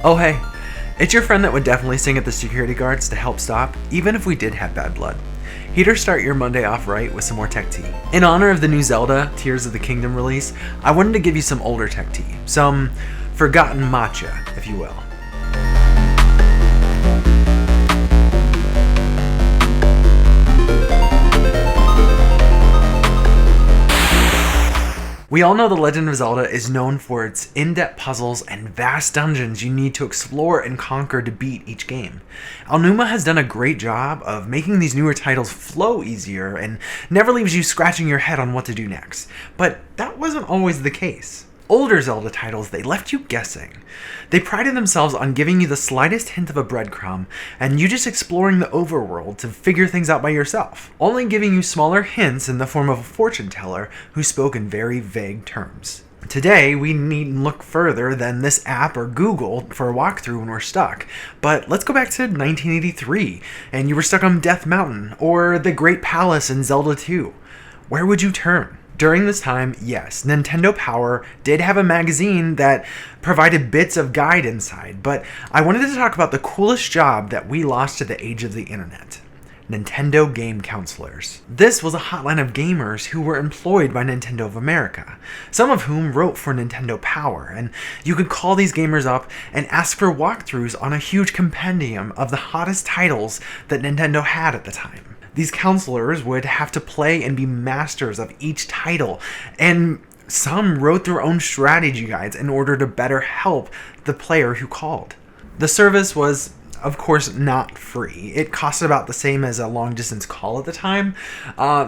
Oh hey, it's your friend that would definitely sing at the security guards to help stop, even if we did have bad blood. Here to start your Monday off right with some more tech tea. In honor of the new Zelda Tears of the Kingdom release, I wanted to give you some older tech tea. Some forgotten matcha, if you will. We all know The Legend of Zelda is known for its in-depth puzzles and vast dungeons you need to explore and conquer to beat each game. Aonuma has done a great job of making these newer titles flow easier and never leaves you scratching your head on what to do next. But that wasn't always the case. Older Zelda titles, they left you guessing. They prided themselves on giving you the slightest hint of a breadcrumb, and you just exploring the overworld to figure things out by yourself, only giving you smaller hints in the form of a fortune teller who spoke in very vague terms. Today, we needn't look further than this app or Google for a walkthrough when we're stuck. But let's go back to 1983, and you were stuck on Death Mountain, or the Great Palace in Zelda 2. Where would you turn? During this time, yes, Nintendo Power did have a magazine that provided bits of guide inside, but I wanted to talk about the coolest job that we lost to the age of the internet. Nintendo Game Counselors. This was a hotline of gamers who were employed by Nintendo of America, some of whom wrote for Nintendo Power, and you could call these gamers up and ask for walkthroughs on a huge compendium of the hottest titles that Nintendo had at the time. These counselors would have to play and be masters of each title, and some wrote their own strategy guides in order to better help the player who called. The service was, of course, not free. It costed about the same as a long-distance call at the time,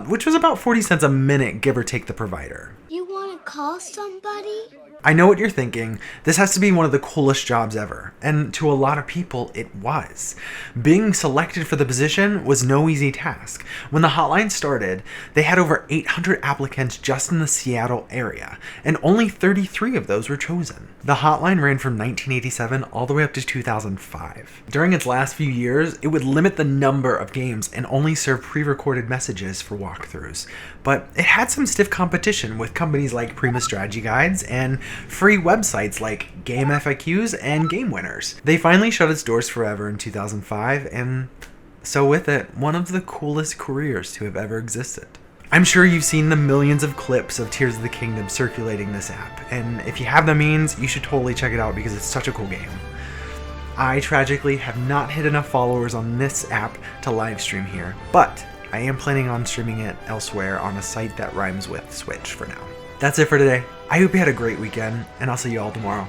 which was about 40 cents a minute, give or take the provider. You want to call somebody? I know what you're thinking. This has to be one of the coolest jobs ever, and to a lot of people, it was. Being selected for the position was no easy task. When the hotline started, they had over 800 applicants just in the Seattle area, and only 33 of those were chosen. The hotline ran from 1987 all the way up to 2005. During its last few years, it would limit the number of games and only serve pre-recorded messages for walkthroughs. But it had some stiff competition with companies like Prima Strategy Guides and free websites like Game FAQs and Game Winners. They finally shut its doors forever in 2005, and so with it, one of the coolest careers to have ever existed. I'm sure you've seen the millions of clips of Tears of the Kingdom circulating this app, and if you have the means, you should totally check it out because it's such a cool game. I tragically have not hit enough followers on this app to live stream here, but I am planning on streaming it elsewhere on a site that rhymes with Switch for now. That's it for today. I hope you had a great weekend, and I'll see you all tomorrow.